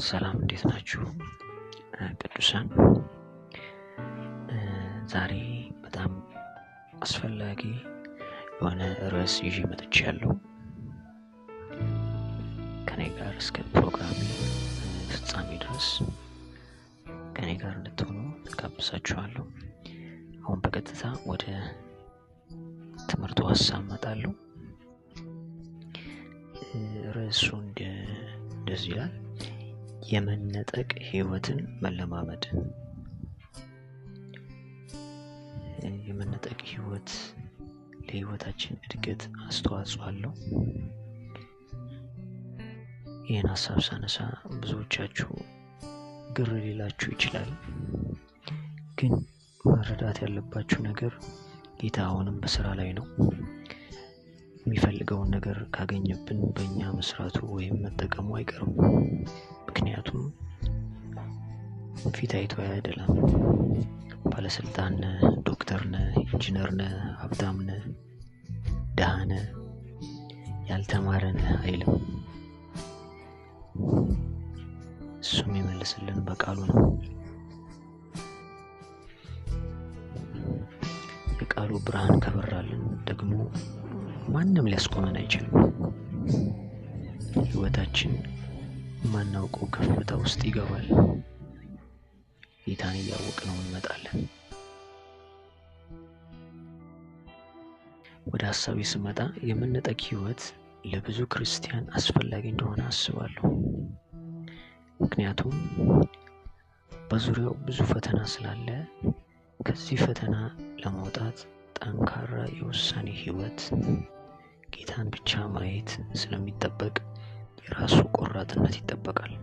ሰላም እንዴት ናችሁ ቅዱሳን? ዛሬ በጣም አስፈላጊ የሆነ ርዕስ ይዤ መጥቻለሁ። ከኔ ጋር እስከ ፕሮግራሜ ፍጻሜ ድረስ ከኔ ጋር እንድትሆኑ ጋብዛችኋለሁ። አሁን በቀጥታ ወደ ትምህርቱ ሀሳብ እመጣለሁ። ርዕሱ እንደዚህ ይላል፣ የመነጠቅ ህይወትን መለማመድ። የመነጠቅ ህይወት ለህይወታችን እድገት አስተዋጽኦ አለው። ይህን ሀሳብ ሳነሳ ብዙዎቻችሁ ግር ሊላችሁ ይችላል። ግን መረዳት ያለባችሁ ነገር ጌታ አሁንም በስራ ላይ ነው። የሚፈልገውን ነገር ካገኘብን በእኛ መስራቱ ወይም መጠቀሙ አይቀርም። ምክንያቱም ፊት አይቶ አይደለም። ባለስልጣን ነህ፣ ዶክተር ነህ፣ ኢንጂነር ነህ፣ ሀብታም ነህ፣ ድሃ ነህ፣ ያልተማረ ነህ አይልም። እሱም ይመልስልን በቃሉ ነው። የቃሉ ብርሃን ከበራልን ደግሞ ማንም ሊያስቆመን አይችልም። ህይወታችን ማናውቀው ከፍታ ውስጥ ይገባል። ጌታን እያወቅነው እንመጣለን። ወደ ሀሳቤ ስመጣ የመነጠቅ ህይወት ለብዙ ክርስቲያን አስፈላጊ እንደሆነ አስባለሁ። ምክንያቱም በዙሪያው ብዙ ፈተና ስላለ ከዚህ ፈተና ለመውጣት ጠንካራ የውሳኔ ህይወት፣ ጌታን ብቻ ማየት ስለሚጠበቅ የራሱ ቆራጥነት ይጠበቃል።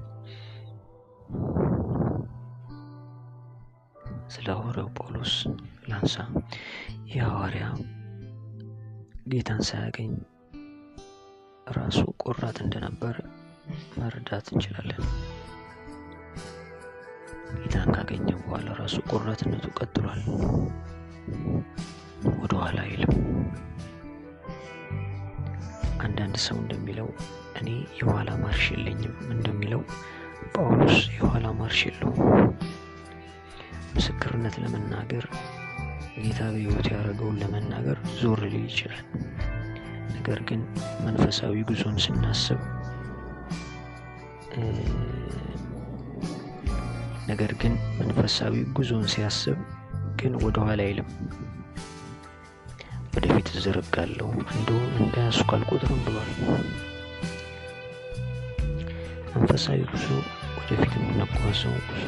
ስለ ሐዋርያው ጳውሎስ ላንሳ። የሐዋርያ ጌታን ሳያገኝ ራሱ ቆራጥ እንደነበር መረዳት እንችላለን። ጌታን ካገኘ በኋላ ራሱ ቆራጥነቱ ቀጥሏል። ወደ ኋላ አይልም። አንዳንድ ሰው እንደሚለው እኔ የኋላ ማርሽ የለኝም እንደሚለው ጳውሎስ የኋላ ማርሽ የለውም። ምስክርነት ለመናገር ጌታ በሕይወቱ ያደረገውን ለመናገር ዞር ሊል ይችላል። ነገር ግን መንፈሳዊ ጉዞን ስናስብ ሲያስብ ግን ወደ ኋላ አይልም። ወደፊት ዘረጋለሁ እንደውም እንዳያስኩ አልቆጥርም ብሏል። መንፈሳዊ ጉዞ ወደፊት የምንጓዘው ጉዞ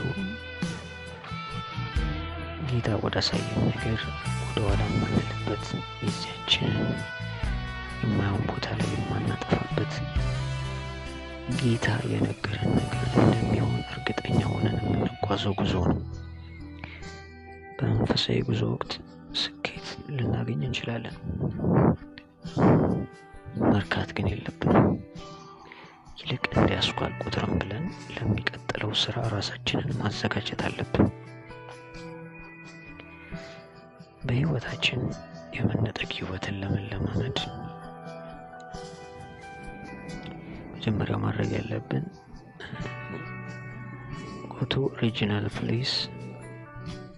ጌታ ወደ አሳየን ነገር ወደ ኋላ የማንልበት፣ ጊዜያችንን የማይሆን ቦታ ላይ የማናጠፋበት፣ ጌታ የነገረን ነገር እንደሚሆን እርግጠኛ ሆነን የምንጓዘው ጉዞ ነው። በመንፈሳዊ ጉዞ ወቅት ስኬት ልናገኝ እንችላለን፣ መርካት ግን የለብንም። ይልቅ እንዳያስኩ አልቆጥርም ብለን ለሚቀጥለው ስራ ራሳችንን ማዘጋጀት አለብን። በህይወታችን የመነጠቅ ህይወትን ለመለማመድ መጀመሪያ ማድረግ ያለብን go to regional place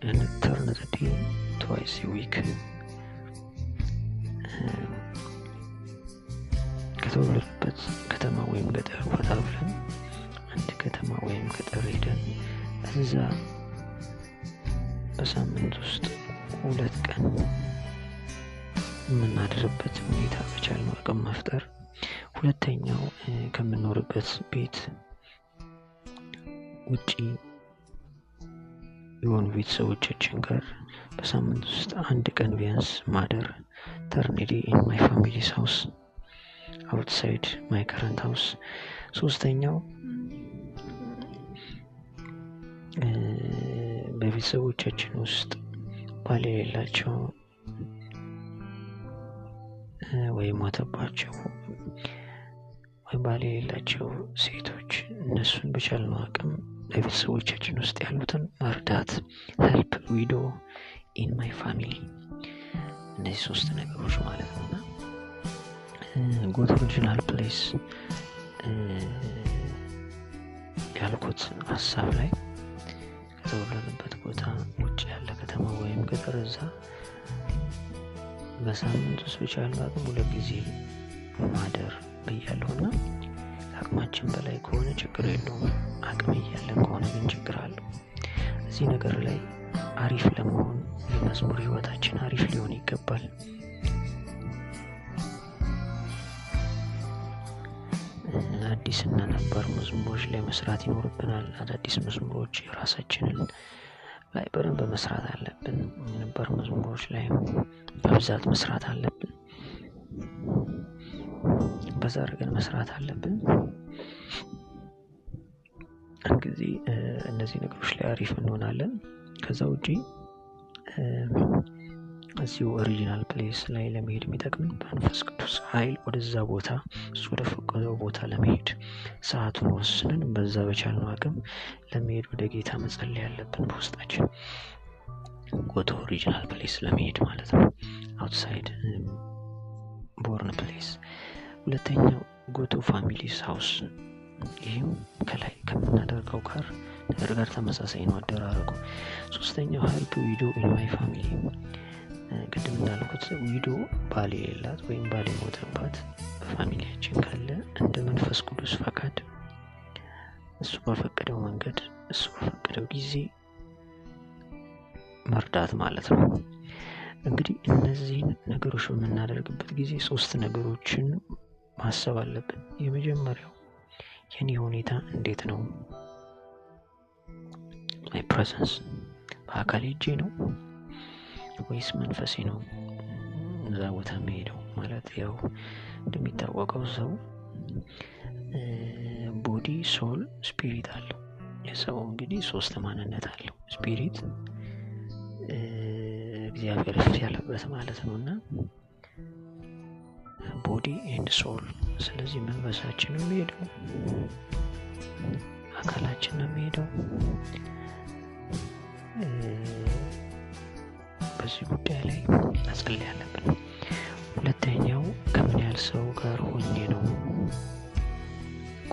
and turn the day twice a week። ከተወለድበት ከተማ ወይም ገጠር ወጣ ብለን አንድ ከተማ ወይም ገጠር ሄደን እዛ በሳምንት ውስጥ 2 ቀን የምናድርበት ሁኔታ በቻልነው አቅም መፍጠር። ሁለተኛው ከምንኖርበት ቤት ውጪ የሆኑ ቤተሰቦቻችን ጋር በሳምንት ውስጥ 1 ቀን ቢያንስ ማደር። turn a day in my family's house outside my current house። ሶስተኛው በቤተሰቦቻችን ውስጥ ባል የሌላቸው ወይ ሞተባቸው ወይ ባል የሌላቸው ሴቶች እነሱን በቻልነው አቅም በቤተሰቦቻችን ውስጥ ያሉትን መርዳት፣ help widow in my family። እነዚህ 3 ነገሮች ማለት ነውና go to regional place ያልኩት ሀሳብ ላይ ከተወለድንበት ቦታ ውጭ ያለ ከተማ ወይም ገጠር እዛ በሳምንት ውስጥ ብቻ አቅም 2 ጊዜ ማደር ብያለሁና አቅማችን በላይ ከሆነ ችግር የለውም። አቅም እያለን ከሆነ ግን ችግር አለው። እዚህ ነገር ላይ አሪፍ ለመሆን የመዝሙር ህይወታችን አሪፍ ሊሆን ይገባል። አዲስ እና ነባር መዝሙሮች ላይ መስራት ይኖርብናል። አዳዲስ መዝሙሮች የራሳችንን ላይ በደንብ መስራት አለብን። ነባር መዝሙሮች ላይ በብዛት መስራት አለብን። በዛ አድርገን መስራት አለብን። እንግዲህ እነዚህ ነገሮች ላይ አሪፍ እንሆናለን። ከዛ ውጪ እዚሁ ኦሪጂናል ፕሌስ ላይ ለመሄድ የሚጠቅመን በመንፈስ ቅዱስ ኃይል ወደዛ ቦታ እሱ ወደ ፈቀደው ቦታ ለመሄድ ሰዓቱን ወስነን በዛ በቻልነው አቅም ለመሄድ ወደ ጌታ መጸለይ ያለብን በውስጣችን ጎቶ ኦሪጂናል ፕሌስ ለመሄድ ማለት ነው። አውትሳይድ ቦርን ፕሌስ። ሁለተኛው ጎቶ ፋሚሊስ ሃውስ። ይህም ከላይ ከምናደርገው ነገር ጋር ተመሳሳይ ነው አደራረጉ። ሶስተኛው ሄልፕ ዊዶ ኢን ማይ ፋሚሊ። ቅድም እንዳልኩት ዊዶ ባል የሌላት ወይም ባል የሞተባት በፋሚሊያችን ካለ እንደ መንፈስ ቅዱስ ፈቃድ እሱ በፈቀደው መንገድ እሱ በፈቀደው ጊዜ መርዳት ማለት ነው። እንግዲህ እነዚህን ነገሮች በምናደርግበት ጊዜ 3 ነገሮችን ማሰብ አለብን። የመጀመሪያው የኔ ሁኔታ እንዴት ነው? ማይ ፕሬዘንስ በአካል ሄጄ ነው ወይስ መንፈሴ ነው እዛ ቦታ መሄደው? ማለት ያው እንደሚታወቀው ሰው ቦዲ፣ ሶል፣ ስፒሪት አለው። የሰው እንግዲህ 3 ማንነት አለው። ስፒሪት እግዚአብሔር ያለበት ማለት ነውና ቦዲ ኤንድ ሶል። ስለዚህ መንፈሳችን ነው የሚሄደው፣ አካላችን ነው የሚሄደው። በዚህ ጉዳይ ላይ መጸለይ አለብን። ሁለተኛው ከምን ያህል ሰው ጋር ሆኜ ነው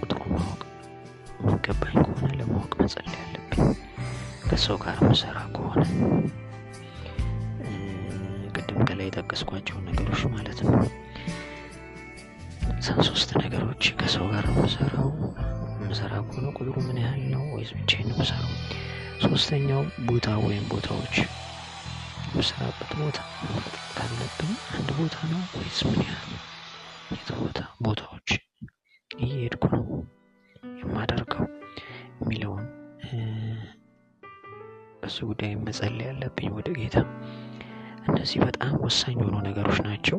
ቁጥሩን ማወቅ የሚገባኝ ከሆነ ለማወቅ መጸለይ አለብን። ከሰው ጋር መሰራ ከሆነ ቅድም ከላይ የጠቀስኳቸው ነገሮች ማለት ነው። 3 ነገሮች ከሰው ጋር መሰራ ከሆነ ቁጥሩ ምን ያህል ነው ወይስ ብቻዬን ነው መሰራው? ሶስተኛው ቦታ ወይም ቦታዎች መስራበት ቦታ ካለብን አንድ ቦታ ነው ወይስ ምን ያህል ቦታዎች እየሄድኩ ነው የማደርገው የሚለውን በሱ ጉዳይ መጸለይ ያለብኝ ወደ ጌታ። እነዚህ በጣም ወሳኝ የሆኑ ነገሮች ናቸው።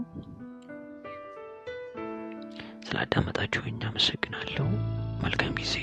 ስላዳመጣችሁኝ አመሰግናለሁ። መልካም ጊዜ።